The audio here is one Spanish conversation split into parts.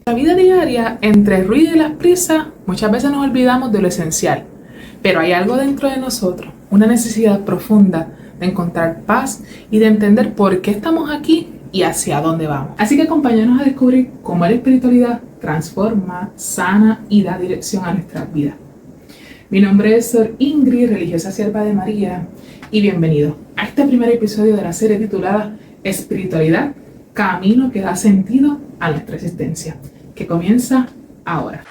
la vida diaria, entre el ruido y las prisas, muchas veces nos olvidamos de lo esencial. Pero hay algo dentro de nosotros, una necesidad profunda de encontrar paz y de entender por qué estamos aquí y hacia dónde vamos. Así que acompáñanos a descubrir cómo la espiritualidad transforma, sana y da dirección a nuestras vidas. Mi nombre es Sor Ingrid, religiosa sierva de María, y bienvenido a este primer episodio de la serie titulada Espiritualidad, camino que da sentido a nuestra existencia, que comienza ahora.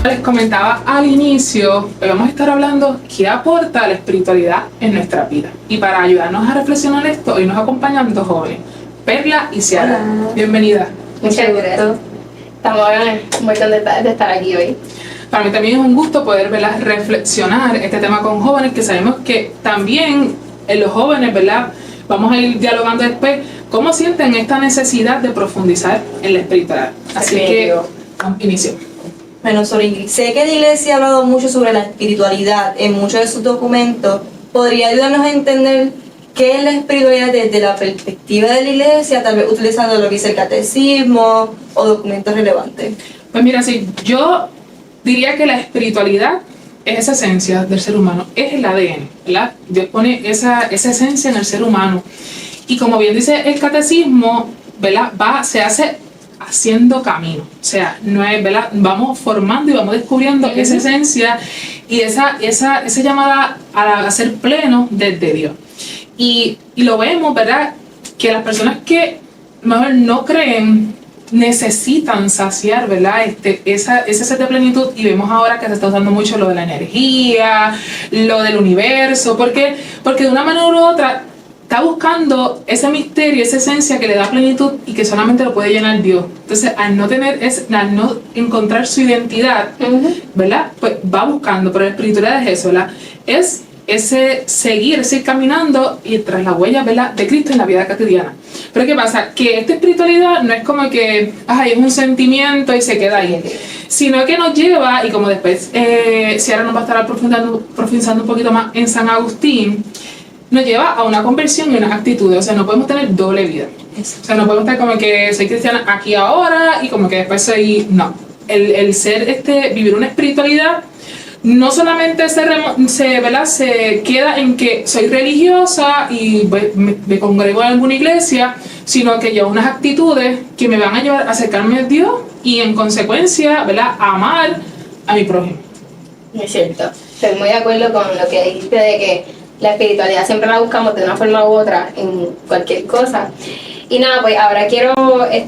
Les comentaba al inicio, hoy vamos a estar hablando qué aporta la espiritualidad en nuestra vida. Y para ayudarnos a reflexionar esto, hoy nos acompañan dos jóvenes, Perla y Ciara. Hola. Bienvenida. Muchas gracias. Estamos muy contentas de estar aquí hoy. Para mí también es un gusto poder, ¿verdad?, reflexionar este tema con jóvenes, que sabemos que también en los jóvenes, ¿verdad?, vamos a ir dialogando después cómo sienten esta necesidad de profundizar en la espiritualidad. Así que, inicio. Bueno, Sor Ingrid, sé que la Iglesia ha hablado mucho sobre la espiritualidad en muchos de sus documentos. ¿Podría ayudarnos a entender qué es la espiritualidad desde la perspectiva de la Iglesia, tal vez utilizando lo que dice el catecismo o documentos relevantes? Pues mira, sí, yo diría que la espiritualidad es esa esencia del ser humano, es el ADN, ¿verdad? Dios pone esa esencia en el ser humano. Y como bien dice el catecismo, ¿verdad?, se hace haciendo camino. O sea, no es, ¿verdad?, vamos formando y vamos descubriendo esa esencia y esa llamada a ser pleno desde Dios. Y lo vemos, ¿verdad?, que las personas que mejor no creen necesitan saciar, ¿verdad?, ese set de plenitud, y vemos ahora que se está usando mucho lo de la energía, lo del universo, porque de una manera u otra está buscando ese misterio, esa esencia que le da plenitud y que solamente lo puede llenar Dios. Entonces, al no encontrar su identidad, ¿verdad?, pues va buscando, pero la espiritualidad es eso, ¿verdad?, es ese seguir caminando y tras la huella, ¿verdad?, de Cristo en la vida cotidiana. Pero ¿qué pasa? Que esta espiritualidad no es como que es un sentimiento y se queda ahí, sino que nos lleva, y como después Ciara nos va a estar profundizando un poquito más en San Agustín, nos lleva a una conversión y unas actitudes. O sea, no podemos tener doble vida. O sea, no podemos estar como que soy cristiana aquí ahora y como que después soy... No. El ser, vivir una espiritualidad no solamente se queda en que soy religiosa y me congrego en alguna iglesia, sino que llevo unas actitudes que me van a llevar a acercarme a Dios y en consecuencia, ¿verdad?, a amar a mi prójimo. Es cierto. Estoy muy de acuerdo con lo que dijiste de que la espiritualidad siempre la buscamos de una forma u otra en cualquier cosa. Y nada, pues ahora quiero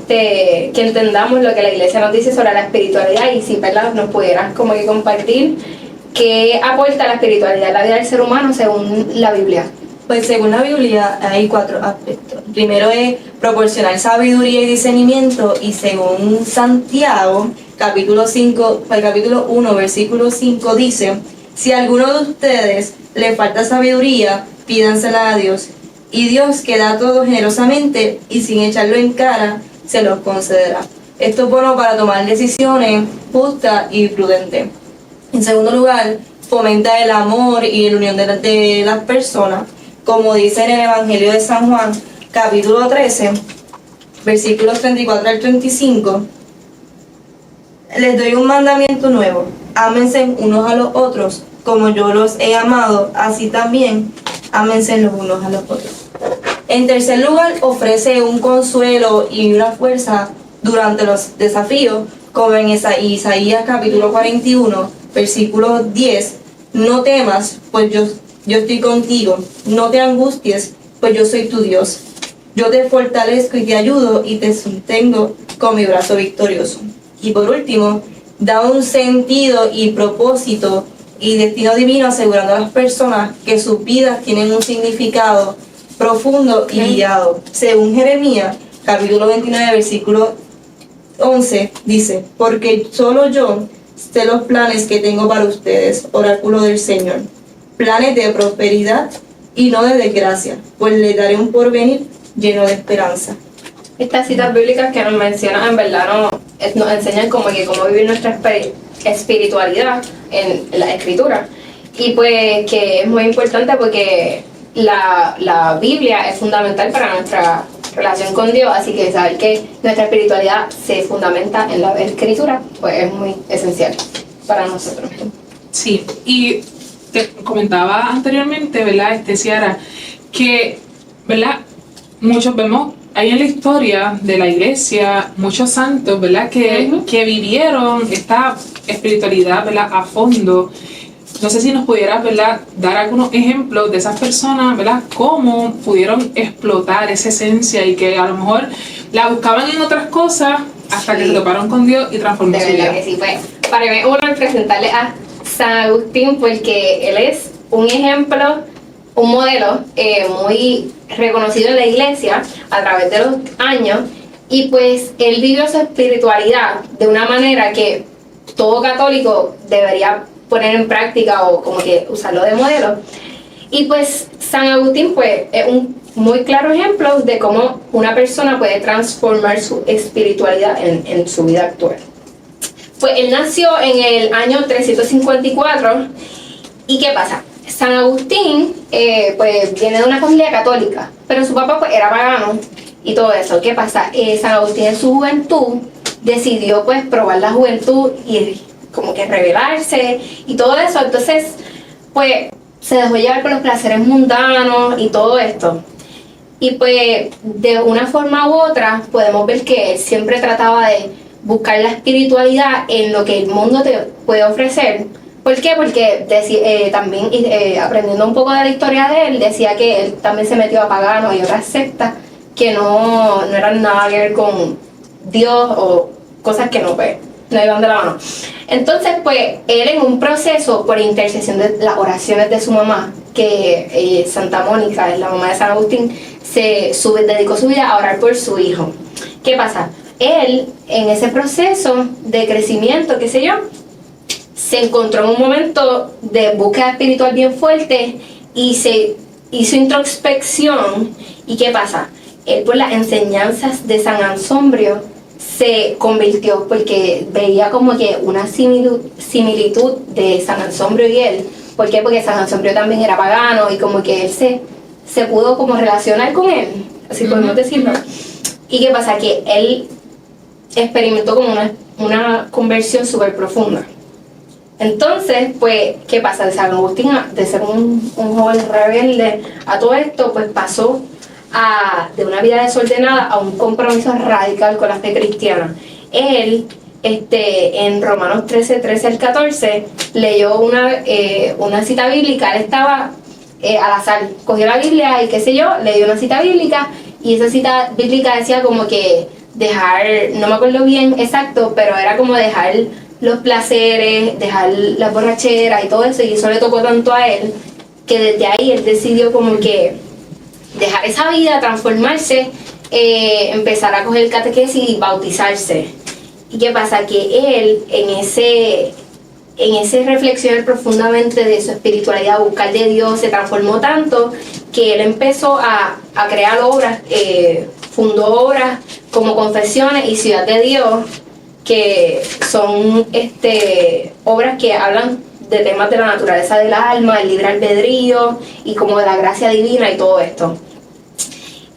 que entendamos lo que la Iglesia nos dice sobre la espiritualidad, y si, ¿verdad?, nos pudieras como que compartir qué aporta la espiritualidad a la vida del ser humano según la Biblia. Pues según la Biblia hay 4 aspectos. Primero es proporcionar sabiduría y discernimiento, y según Santiago, capítulo 1, versículo 5 dice: si a alguno de ustedes le falta sabiduría, pídansela a Dios, y Dios, que da todo generosamente y sin echarlo en cara, se los concederá. Esto es bueno para tomar decisiones justas y prudentes. En segundo lugar, fomenta el amor y la unión de las personas, como dice en el Evangelio de San Juan, capítulo 13, versículos 34 al 35. Les doy un mandamiento nuevo: ámense unos a los otros, como yo los he amado, así también ámense los unos a los otros. En tercer lugar, ofrece un consuelo y una fuerza durante los desafíos, como en Isaías capítulo 41, versículo 10. No temas, pues yo estoy contigo. No te angusties, pues yo soy tu Dios. Yo te fortalezco y te ayudo y te sostengo con mi brazo victorioso. Y por último, da un sentido y propósito y destino divino, asegurando a las personas que sus vidas tienen un significado profundo y guiado. Según Jeremías, capítulo 29, versículo 11, dice: porque solo yo sé los planes que tengo para ustedes, oráculo del Señor, planes de prosperidad y no de desgracia, pues les daré un porvenir lleno de esperanza. Estas citas bíblicas que nos mencionan, en verdad nos enseñan como vivir nuestra espiritualidad en la Escritura. Y pues que es muy importante porque la Biblia es fundamental para nuestra relación con Dios, así que saber que nuestra espiritualidad se fundamenta en la Escritura, pues es muy esencial para nosotros. Sí, y te comentaba anteriormente, ¿verdad, Ciara? Que, ¿verdad? Muchos vemos ahí en la historia de la iglesia, muchos santos, ¿verdad? Que vivieron esta espiritualidad, ¿verdad? A fondo. No sé si nos pudieras, ¿verdad?, dar algunos ejemplos de esas personas, ¿verdad?, cómo pudieron explotar esa esencia y que a lo mejor la buscaban en otras cosas hasta que se toparon con Dios y transformó su De verdad vida. que sí, pues para mí es un honor presentarle a San Agustín porque él es un ejemplo, un modelo muy reconocido en la iglesia a través de los años, y pues él vivió su espiritualidad de una manera que todo católico debería poner en práctica o como que usarlo de modelo. Y pues San Agustín pues es un muy claro ejemplo de cómo una persona puede transformar su espiritualidad en su vida actual. Pues él nació en el año 354, y ¿qué pasa? San Agustín pues viene de una familia católica, pero su papá pues era pagano y todo eso. ¿Qué pasa? San Agustín en su juventud decidió pues probar la juventud y como que rebelarse y todo eso. Entonces pues se dejó llevar por los placeres mundanos y todo esto. Y pues de una forma u otra podemos ver que él siempre trataba de buscar la espiritualidad en lo que el mundo te puede ofrecer. ¿Por qué? Porque también aprendiendo un poco de la historia de él, decía que él también se metió a paganos y otras sectas que no eran nada que ver con Dios o cosas que no iban de la mano. Entonces, pues, él en un proceso por intercesión de las oraciones de su mamá, que Santa Mónica, es la mamá de San Agustín, dedicó su vida a orar por su hijo. ¿Qué pasa? Él, en ese proceso de crecimiento, qué sé yo, se encontró en un momento de búsqueda espiritual bien fuerte y se hizo introspección. ¿Y qué pasa? Él, por las enseñanzas de San Ansombrio, se convirtió porque veía como que una similitud de San Ansombrio y él. ¿Por qué? Porque San Ansombrio también era pagano y como que él se pudo como relacionar con él, así podemos decirlo. ¿Y qué pasa? Que él experimentó como una conversión súper profunda. Entonces, pues, ¿qué pasa? De San Agustín, de ser un joven rebelde a todo esto, pues pasó de una vida desordenada a un compromiso radical con la fe cristiana. Él, en Romanos 13 al 14, leyó una cita bíblica. Él estaba al azar, cogió la Biblia y qué sé yo, leyó una cita bíblica, y esa cita bíblica decía como que dejar, no me acuerdo bien exacto, pero era como dejar los placeres, dejar la borrachera y todo eso, y eso le tocó tanto a él, que desde ahí él decidió como que dejar esa vida, transformarse, empezar a coger catequesis y bautizarse. ¿Y qué pasa? Que él en ese reflexionar profundamente de su espiritualidad, buscar de Dios, se transformó tanto que él empezó a crear obras, fundó obras como Confesiones y Ciudad de Dios, que son obras que hablan de temas de la naturaleza del alma, el libre albedrío y como de la gracia divina y todo esto.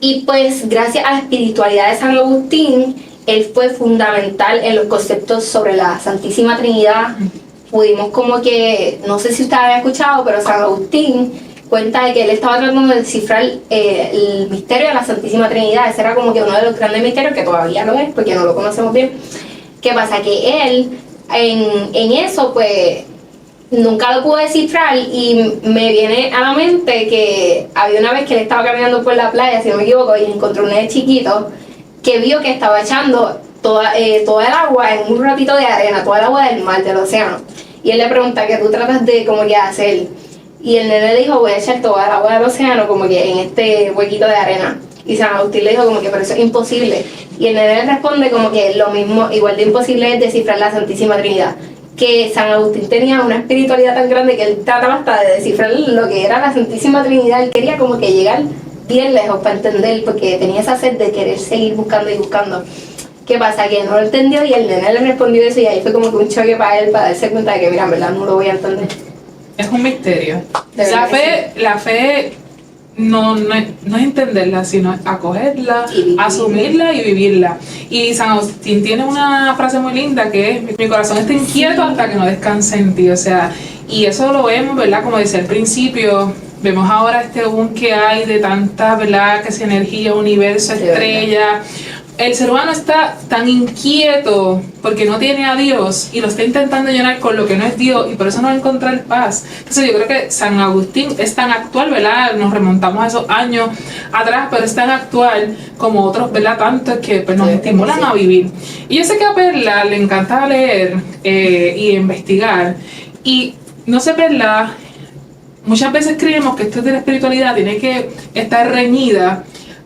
Y pues gracias a la espiritualidad de San Agustín, él fue fundamental en los conceptos sobre la Santísima Trinidad. Pudimos como que, no sé si usted había escuchado, pero San Agustín cuenta de que él estaba tratando de descifrar el misterio de la Santísima Trinidad. Ese era como que uno de los grandes misterios, que todavía lo es, porque no lo conocemos bien. ¿Qué pasa? Que él, en eso, pues, nunca lo pudo descifrar, y me viene a la mente que había una vez que él estaba caminando por la playa, si no me equivoco, y encontró un nene chiquito que vio que estaba echando toda el agua en un ratito de arena, toda el agua del mar, del océano. Y él le pregunta, ¿qué tú tratas de como que hacer? Y el nene le dijo, voy a echar toda el agua del océano como que en este huequito de arena. Y San Agustín le dijo como que, pero eso es imposible. Y el nene le responde como que lo mismo, igual de imposible es descifrar la Santísima Trinidad. Que San Agustín tenía una espiritualidad tan grande que él trataba hasta de descifrar lo que era la Santísima Trinidad. Él quería como que llegar bien lejos para entender, porque tenía esa sed de querer seguir buscando y buscando. ¿Qué pasa? Que no lo entendió, y el nene le respondió eso, y ahí fue como que un choque para él, para darse cuenta de que, mira, en verdad no lo voy a entender. Es un misterio. De verdad La fe no es entenderla, sino acogerla, Y vivirla. asumirla y vivirla. Y San Agustín tiene una frase muy linda que es: mi corazón está inquieto hasta que no descanse en ti. O sea, y eso lo vemos, ¿verdad? Como decía al principio, vemos ahora este boom que hay de tanta, ¿verdad? Que es energía, universo, Sí, estrella. El ser humano está tan inquieto porque no tiene a Dios y lo está intentando llenar con lo que no es Dios, y por eso no va a encontrar paz. Entonces yo creo que San Agustín es tan actual, ¿verdad? Nos remontamos a esos años atrás, pero es tan actual como otros, ¿verdad? Tantos que pues, nos Sí, estimulan sí. a vivir. Y yo sé que a Perla le encanta leer y investigar. Y no sé, Perla, muchas veces creemos que esto de la espiritualidad tiene que estar reñida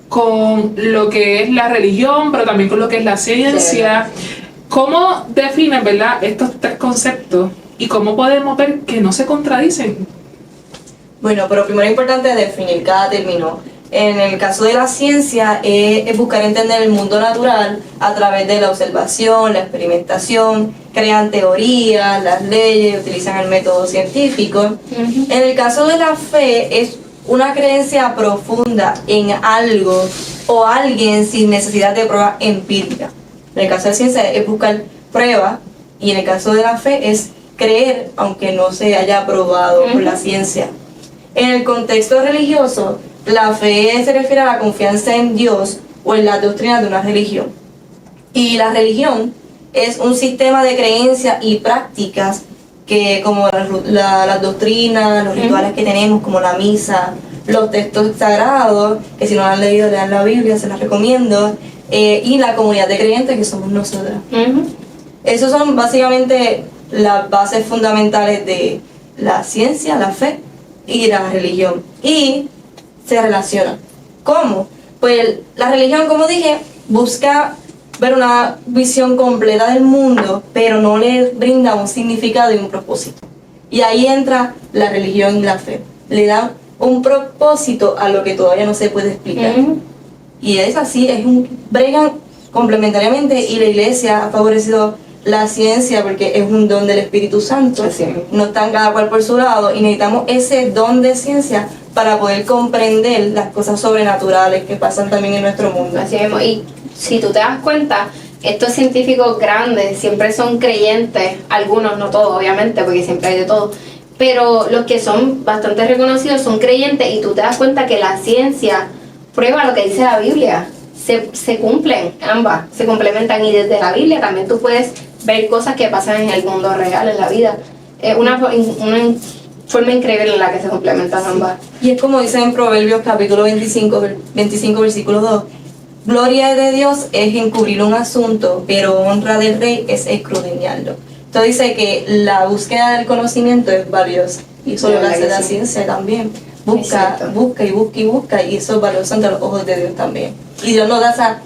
con lo que es la religión, pero también con lo que es la ciencia. ¿Cómo definen, verdad, estos tres conceptos y cómo podemos ver que no se contradicen? Bueno, pero primero es importante definir cada término. En el caso de la ciencia es buscar entender el mundo natural a través de la observación, la experimentación, crean teorías, las leyes, utilizan el método científico. En el caso de la fe es una creencia profunda en algo o alguien sin necesidad de prueba empírica. En el caso de la ciencia es buscar pruebas, y en el caso de la fe es creer aunque no se haya probado por la ciencia. En el contexto religioso, la fe se refiere a la confianza en Dios o en las doctrinas de una religión. Y la religión es un sistema de creencias y prácticas que, como las doctrinas, los rituales que tenemos, como la misa, los textos sagrados, que si no lo han leído, lean la Biblia, se las recomiendo, y la comunidad de creyentes que somos nosotras. Esos son básicamente las bases fundamentales de la ciencia, la fe y la religión. Y se relacionan. ¿Cómo? Pues la religión, como dije, busca ver una visión completa del mundo, pero no le brinda un significado y un propósito. Y ahí entra la religión y la fe. Le dan un propósito a lo que todavía no se puede explicar. Y es así, bregan complementariamente, y la iglesia ha favorecido la ciencia porque es un don del Espíritu Santo. No están cada cual por su lado, y necesitamos ese don de ciencia para poder comprender las cosas sobrenaturales que pasan también en nuestro mundo. Así mismo. Y si tú te das cuenta, estos científicos grandes siempre son creyentes, algunos, no todos obviamente, porque siempre hay de todo, pero los que son bastante reconocidos son creyentes, y tú te das cuenta que la ciencia prueba lo que dice la Biblia. Se cumplen, ambas, se complementan, y desde la Biblia también tú puedes ver cosas que pasan en el mundo real, en la vida. Es una forma increíble en la que se complementan ambas. Y es como dice en Proverbios capítulo 25 versículo 2, gloria de Dios es encubrir un asunto, pero honra del rey es escudriñarlo. Entonces dice que la búsqueda del conocimiento es valiosa, y eso lo hace la ciencia también. Busca y busca, y eso es valioso ante los ojos de Dios también. Y Dios nos da esa,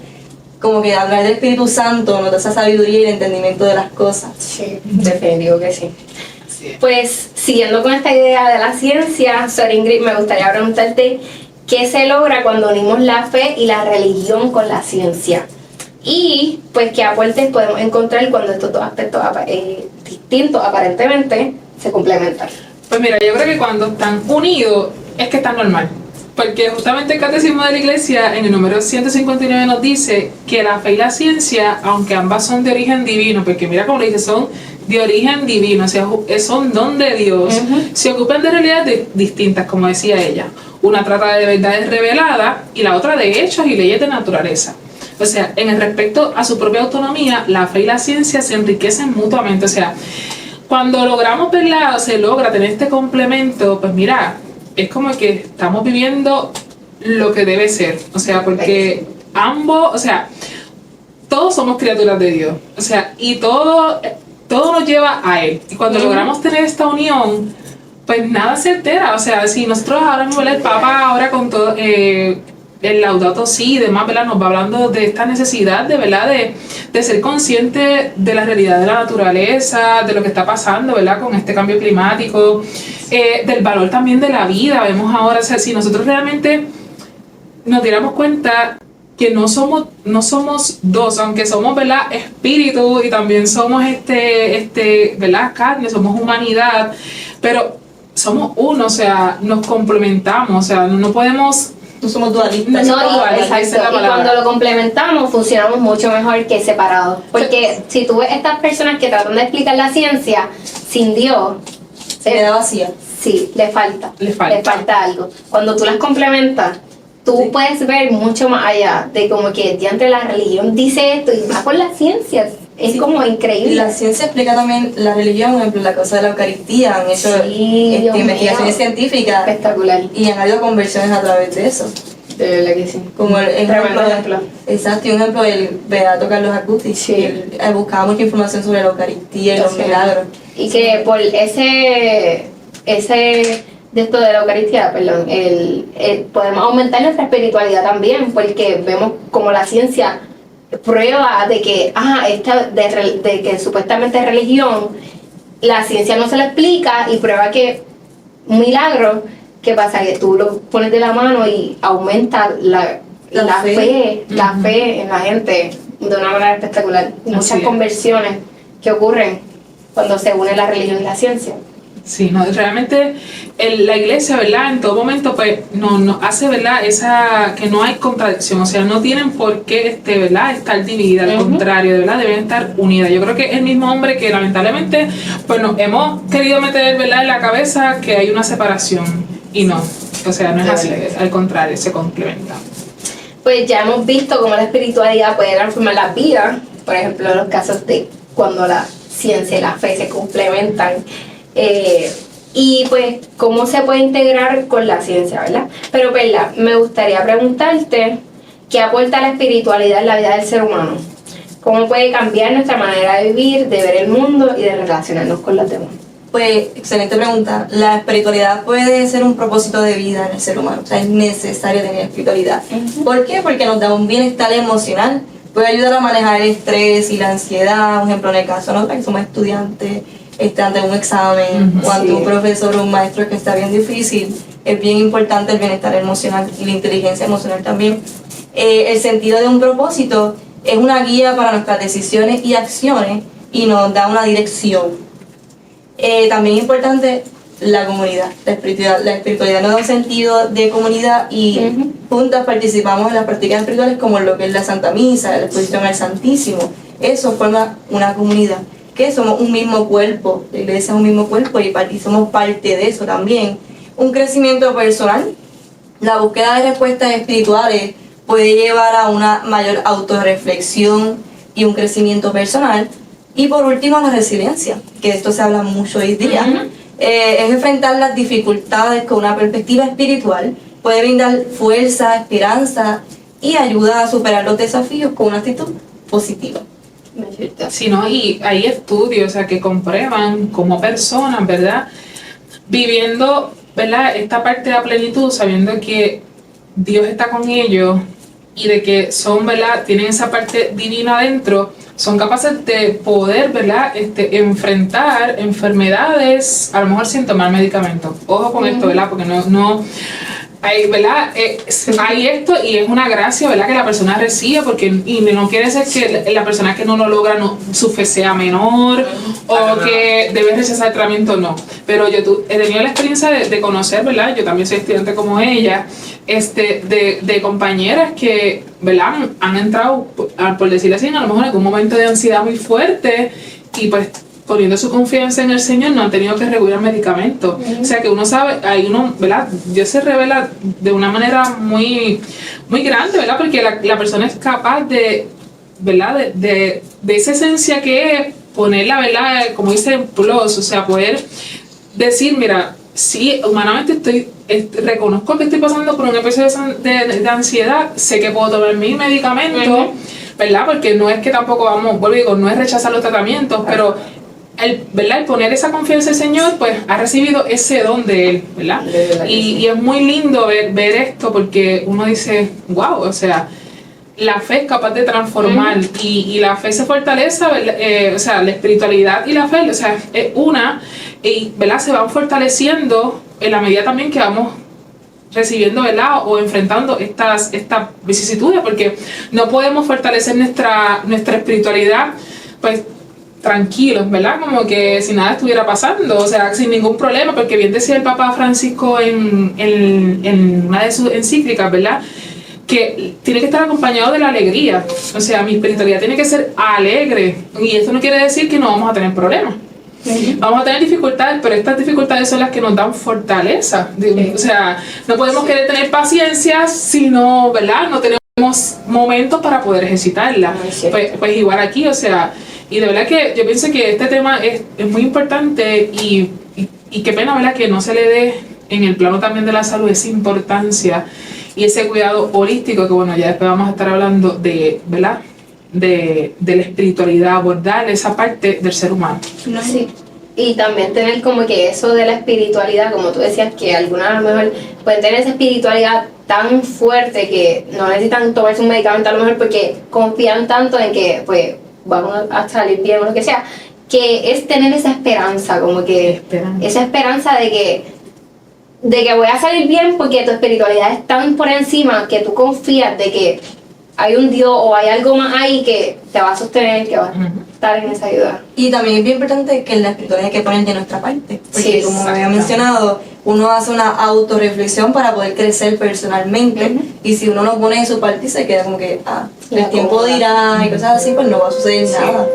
como que a través del Espíritu Santo, nos da esa sabiduría y el entendimiento de las cosas. Sí, definitivo que sí. Pues siguiendo con esta idea de la ciencia, Sor Ingrid, me gustaría preguntarte qué se logra cuando unimos la fe y la religión con la ciencia, y pues qué aportes podemos encontrar cuando estos dos aspectos distintos aparentemente se complementan. Pues mira, yo creo que cuando están unidos es que están normal. Porque justamente el Catecismo de la Iglesia en el número 159 nos dice que la fe y la ciencia, aunque ambas son de origen divino, porque mira cómo le dice, son de origen divino, o sea, son don de Dios, se ocupan de realidades distintas, como decía ella. Una trata de verdades reveladas y la otra de hechos y leyes de naturaleza. O sea, en el respecto a su propia autonomía, la fe y la ciencia se enriquecen mutuamente. O sea, cuando logramos verla, o se logra tener este complemento, pues mira, es como que estamos viviendo lo que debe ser. O sea, porque ambos, o sea, todos somos criaturas de Dios. O sea, y todo nos lleva a Él. Y cuando logramos tener esta unión, pues nada se altera. O sea, si nosotros ahora mismo, el Papa ahora con todo el Laudato Si y demás, ¿verdad? Nos va hablando de esta necesidad de, ¿verdad? De ser consciente de la realidad de la naturaleza, de lo que está pasando, ¿verdad? Con este cambio climático, del valor también de la vida. Vemos ahora, o sea, si nosotros realmente nos diéramos cuenta que no somos dos, aunque somos, ¿verdad? Espíritu, y también somos ¿verdad? Carne, somos humanidad, pero somos uno, o sea, nos complementamos, o sea, no podemos... No somos dualistas. No, Exacto. esa es la Y palabra. cuando lo complementamos, funcionamos mucho mejor que separados. Porque si tú ves estas personas que tratan de explicar la ciencia sin Dios, Se queda vacía. sí, le falta. Le falta. algo. Cuando tú las complementas, tú Sí. puedes ver mucho más allá de como que entre la religión dice esto y va con las ciencias. Es Sí. como increíble. La ciencia explica también la religión, por ejemplo, la cosa de la Eucaristía, han hecho Sí, Dios investigaciones mío. científicas Espectacular. y han habido conversiones a través de eso. De verdad que sí. Como el Tremendo ejemplo. Exacto, y un ejemplo el Beato Carlos Acutis, Sí. él buscaba mucha información sobre la Eucaristía y los Sí. milagros. Y que por ese de esto de la Eucaristía, perdón, podemos aumentar nuestra espiritualidad también, porque vemos como la ciencia prueba de que, de que supuestamente es religión, la ciencia no se lo explica y prueba que un milagro, ¿qué pasa? Que tú lo pones de la mano y aumenta la fe en la gente de una manera espectacular. Muchas Así es. conversiones que ocurren cuando se une la religión y la ciencia. Sí, no, realmente la iglesia, ¿verdad? En todo momento, pues, nos hace, ¿verdad? Esa, que no hay contradicción, o sea, no tienen por qué, ¿verdad? Estar divididas, al contrario, ¿verdad? Deben estar unidas. Yo creo que es el mismo hombre que lamentablemente, pues, nos hemos querido meter, ¿verdad? En la cabeza que hay una separación, y no, o sea, no es así, al contrario, se complementan. Pues ya hemos visto cómo la espiritualidad puede transformar la vida, por ejemplo, los casos de cuando la ciencia y la fe se complementan. Y pues cómo se puede integrar con la ciencia, ¿verdad? Pero Perla, me gustaría preguntarte qué aporta la espiritualidad en la vida del ser humano. ¿Cómo puede cambiar nuestra manera de vivir, de ver el mundo y de relacionarnos con los demás? Pues, excelente pregunta. La espiritualidad puede ser un propósito de vida en el ser humano, o sea, es necesario tener espiritualidad. ¿Por qué? Porque nos da un bienestar emocional, puede ayudar a manejar el estrés y la ansiedad, por ejemplo, en el caso de que somos estudiantes, ante un examen o ante un profesor o un maestro que está bien difícil, es bien importante el bienestar emocional y la inteligencia emocional también. El sentido de un propósito es una guía para nuestras decisiones y acciones y nos da una dirección. También es importante la comunidad, la espiritualidad nos da un sentido de comunidad y juntas participamos en las prácticas espirituales como lo que es la Santa Misa, la exposición al Santísimo. Eso forma una comunidad, que somos un mismo cuerpo, la iglesia es un mismo cuerpo y somos parte de eso también. Un crecimiento personal, la búsqueda de respuestas espirituales puede llevar a una mayor autorreflexión y un crecimiento personal. Y por último, la resiliencia, que de esto se habla mucho hoy día. Es enfrentar las dificultades con una perspectiva espiritual, puede brindar fuerza, esperanza y ayuda a superar los desafíos con una actitud positiva. Sí, ¿no? Y hay estudios, o sea, que comprueban como personas, ¿verdad? Viviendo, ¿verdad? Esta parte de la plenitud, sabiendo que Dios está con ellos y de que son, ¿verdad? Tienen esa parte divina adentro, son capaces de poder, ¿verdad? Enfrentar enfermedades, a lo mejor sin tomar medicamentos. Ojo con esto, ¿verdad? Porque no hay, ¿verdad? Hay esto y es una gracia, ¿verdad? Que la persona recibe, porque y no quiere decir que la persona que no lo logra, su fe sea menor o que debe rechazar el tratamiento, no. Pero he tenido la experiencia de conocer, ¿verdad? Yo también soy estudiante como ella, de compañeras que, ¿verdad? Han entrado, por decirlo así, a lo mejor en algún momento de ansiedad muy fuerte y pues poniendo su confianza en el Señor, no han tenido que regular medicamentos. O sea que uno sabe, ahí uno, ¿verdad? Dios se revela de una manera muy, muy grande, ¿verdad? Porque la persona es capaz de, ¿verdad? De esa esencia que es ponerla, ¿verdad? Como dice plus, o sea, poder decir, mira, sí, humanamente reconozco que estoy pasando por un episodio de ansiedad, sé que puedo tomar mi medicamento, ¿verdad? Porque no es que tampoco vuelvo y digo, no es rechazar los tratamientos, pero ¿verdad? El poner esa confianza en el Señor, pues ha recibido ese don de Él, ¿verdad? Y es muy lindo ver esto porque uno dice, wow, o sea, la fe es capaz de transformar y la fe se fortalece, o sea, la espiritualidad y la fe, o sea, es una, y ¿verdad? Se van fortaleciendo en la medida también que vamos recibiendo, ¿verdad? O enfrentando estas vicisitudes, porque no podemos fortalecer nuestra espiritualidad, pues, tranquilos, ¿verdad? Como que si nada estuviera pasando, o sea, sin ningún problema, porque bien decía el Papa Francisco en una de sus encíclicas, ¿verdad? Que tiene que estar acompañado de la alegría, o sea, mi espiritualidad tiene que ser alegre, y esto no quiere decir que no vamos a tener problemas. Vamos a tener dificultades, pero estas dificultades son las que nos dan fortaleza. O sea, no podemos querer tener paciencia si no, ¿verdad? No tenemos momentos para poder ejercitarla. Pues igual aquí, o sea, y de verdad que yo pienso que este tema es muy importante y qué pena, ¿verdad? Que no se le dé en el plano también de la salud esa importancia y ese cuidado holístico que, bueno, ya después vamos a estar hablando de, ¿verdad? De la espiritualidad, abordar esa parte del ser humano. Sí. Y también tener como que eso de la espiritualidad, como tú decías, que algunas a lo mejor pueden tener esa espiritualidad tan fuerte que no necesitan tomarse un medicamento a lo mejor porque confían tanto en que pues vamos a salir bien o lo que sea, que es tener esa esperanza, como que esa esperanza de que voy a salir bien porque tu espiritualidad es tan por encima que tú confías de que hay un Dios o hay algo más ahí que te va a sostener, que va a estar en esa ayuda. Y también es bien importante que en la espiritualidad hay que poner de nuestra parte, porque Sí, como había mencionado, uno hace una autorreflexión para poder crecer personalmente, y si uno no pone de su parte y se queda como que, el tiempo dirá y cosas así, pues no va a suceder nada.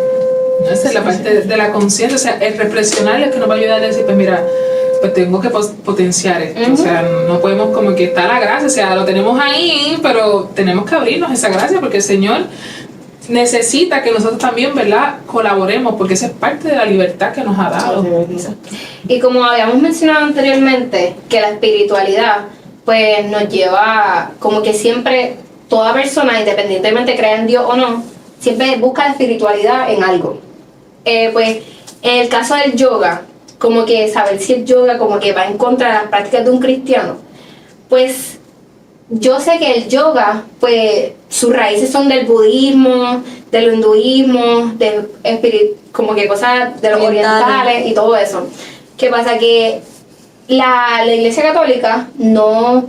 Esa es la parte de la conciencia, o sea, el reflexionar es que nos va a ayudar a decir, pues mira, pues tengo que potenciar esto, o sea, no podemos como que está la gracia, o sea, lo tenemos ahí, pero tenemos que abrirnos esa gracia porque el Señor necesita que nosotros también, ¿verdad?, colaboremos, porque esa es parte de la libertad que nos ha dado. Y como habíamos mencionado anteriormente, que la espiritualidad pues nos lleva, como que siempre, toda persona, independientemente crea en Dios o no, siempre busca la espiritualidad en algo. Pues en el caso del yoga, como que saber si el yoga como que va en contra de las prácticas de un cristiano, pues yo sé que el yoga, pues sus raíces son del budismo, del hinduismo, como que cosas de los orientales y todo eso. ¿Qué pasa? Que la Iglesia Católica no,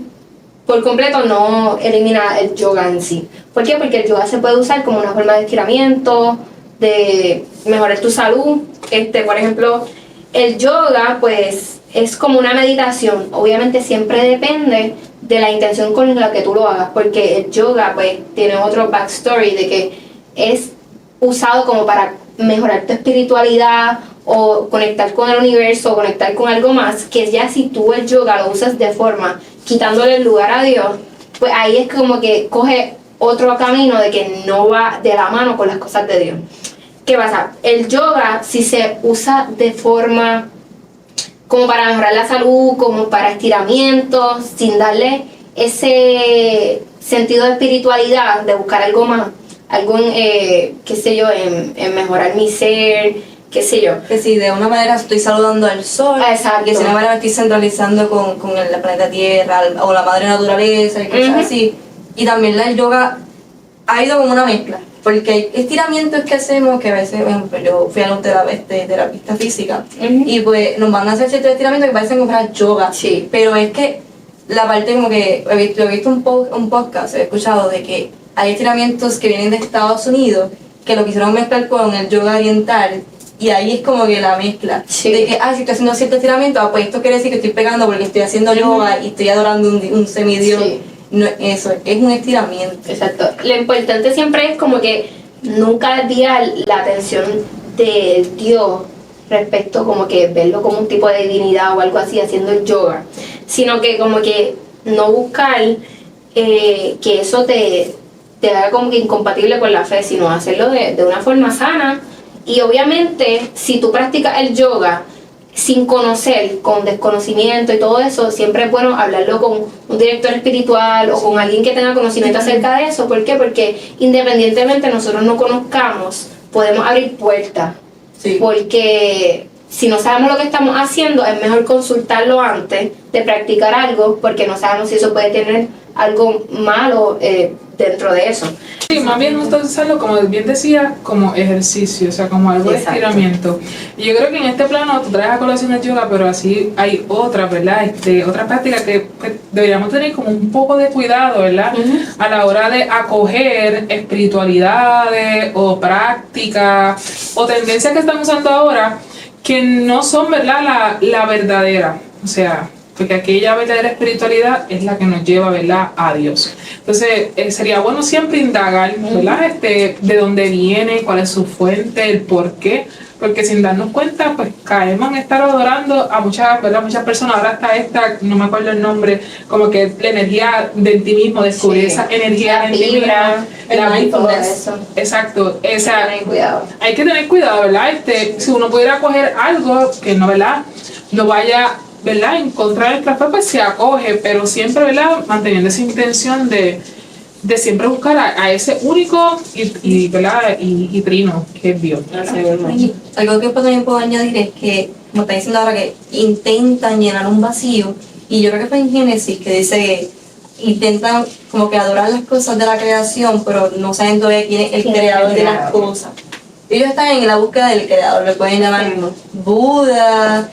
por completo, no elimina el yoga en sí. ¿Por qué? Porque el yoga se puede usar como una forma de estiramiento, de mejorar tu salud. Por ejemplo, el yoga, pues, es como una meditación. Obviamente siempre depende de la intención con la que tú lo hagas, porque el yoga, pues, tiene otro backstory de que es usado como para mejorar tu espiritualidad o conectar con el universo o conectar con algo más, que ya si tú el yoga lo usas de forma quitándole el lugar a Dios, pues ahí es como que coge otro camino de que no va de la mano con las cosas de Dios. ¿Qué pasa? El yoga, si se usa de forma como para mejorar la salud, como para estiramientos, sin darle ese sentido de espiritualidad, de buscar algo más, algo en, qué sé yo, en mejorar mi ser, qué sé yo. Que si de una manera estoy saludando al sol, Exacto. que si de una manera me estoy centralizando con el planeta Tierra o la madre naturaleza y cosas así. Y también el yoga ha ido como una mezcla, porque hay estiramientos que hacemos que a veces, por ejemplo, yo fui a un terapista física y pues nos van a hacer ciertos estiramientos que parecen como para yoga, pero es que la parte como que he visto un podcast, he escuchado de que hay estiramientos que vienen de Estados Unidos que lo quisieron mezclar con el yoga oriental. Y ahí es como que la mezcla de que, si estoy haciendo cierto estiramiento, pues esto quiere decir que estoy pegando porque estoy haciendo yoga y estoy adorando un semidios. No, eso es un estiramiento. Exacto. Lo importante siempre es como que nunca desviar la atención de Dios respecto como que verlo como un tipo de divinidad o algo así haciendo el yoga, sino que como que no buscar que eso te haga como que incompatible con la fe, sino hacerlo de una forma sana. Y obviamente, si tú practicas el yoga sin conocer, con desconocimiento y todo eso, siempre es bueno hablarlo con un director espiritual o con alguien que tenga conocimiento acerca de eso. ¿Por qué? Porque independientemente nosotros no conozcamos, podemos abrir puertas. Porque si no sabemos lo que estamos haciendo, es mejor consultarlo antes de practicar algo, porque no sabemos si eso puede tener algo malo dentro de eso. Sí, más bien usarlo, como bien decía, como ejercicio, o sea, como algo de Exacto. estiramiento. Y yo creo que en este plano tú traes a colación el yoga, pero así hay otra, ¿verdad? Otra práctica que deberíamos tener como un poco de cuidado, ¿verdad? A la hora de acoger espiritualidades o prácticas o tendencias que están usando ahora que no son, ¿verdad? La verdadera, o sea, porque aquella verdadera espiritualidad es la que nos lleva, ¿verdad?, a Dios. Entonces, sería bueno siempre indagar, ¿verdad?, de dónde viene, cuál es su fuente, el por qué, porque sin darnos cuenta, pues caemos en estar adorando a muchas, ¿verdad?, muchas personas. Ahora está esta, no me acuerdo el nombre, como que la energía de ti mismo, descubrir esa energía en ti mismo, el mindfulness. eso. Exacto, esa, Tener cuidado. hay que tener cuidado, ¿verdad? Si uno pudiera coger algo que no, ¿verdad?, no vaya, ¿verdad?, en contra del trastorno, pues se acoge, pero siempre, ¿verdad?, manteniendo esa intención de siempre buscar a ese único ¿verdad?, y trino que es Dios. Y algo que también puedo añadir es que, como está diciendo ahora, que intentan llenar un vacío, y yo creo que fue en Génesis que dice que intentan como que adorar las cosas de la creación, pero no saben todavía quién es el creador de las cosas. Ellos están en la búsqueda del creador, le pueden llamar Buda,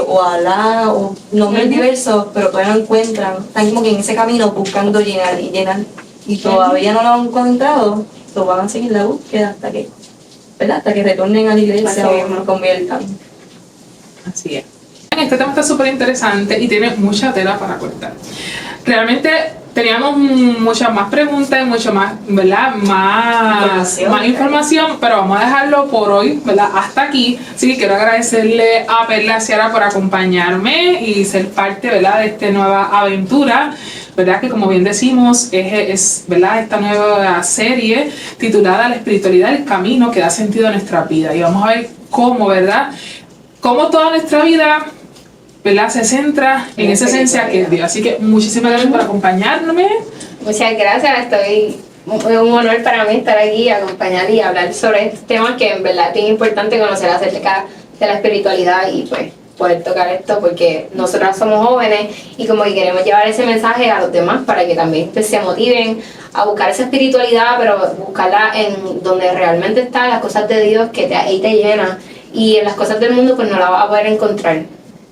o Alá, o nombres diversos, pero todavía no encuentran, están como que en ese camino buscando llenar y llenar, y todavía no lo han encontrado, lo van a seguir la búsqueda hasta que, ¿verdad?, hasta que retornen a la iglesia o lo conviertan. Así es. Este tema está súper interesante y tiene mucha tela para cortar. Realmente teníamos muchas más preguntas y mucho más, ¿verdad?, más información, pero vamos a dejarlo por hoy, ¿verdad?, hasta aquí. Así que quiero agradecerle a Perla Ciara por acompañarme y ser parte, ¿verdad?, de esta nueva aventura, ¿verdad?, que como bien decimos es ¿verdad?, esta nueva serie titulada La espiritualidad, el camino que da sentido a nuestra vida. Y vamos a ver cómo, ¿verdad?, cómo toda nuestra vida, ¿verdad?, se centra en esa esencia que es Dios. Así que muchísimas gracias por acompañarme. Muchas gracias, es un honor para mí estar aquí, acompañar y hablar sobre estos temas que en verdad es bien importante conocer acerca de la espiritualidad y pues poder tocar esto porque nosotras somos jóvenes y como que queremos llevar ese mensaje a los demás para que también pues, se motiven a buscar esa espiritualidad, pero buscarla en donde realmente están las cosas de Dios que ahí te llena, y en las cosas del mundo pues no la vas a poder encontrar.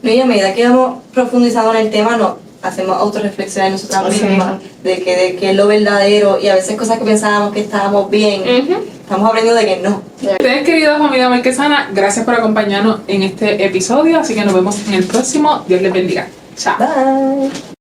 No, y a medida que vamos profundizando en el tema, nos hacemos autorreflexionar nosotras mismas de qué es lo verdadero, y a veces cosas que pensábamos que estábamos bien, estamos aprendiendo de que no. Ustedes, querida familia marquesana, gracias por acompañarnos en este episodio, así que nos vemos en el próximo. Dios les bendiga. Chao. Bye.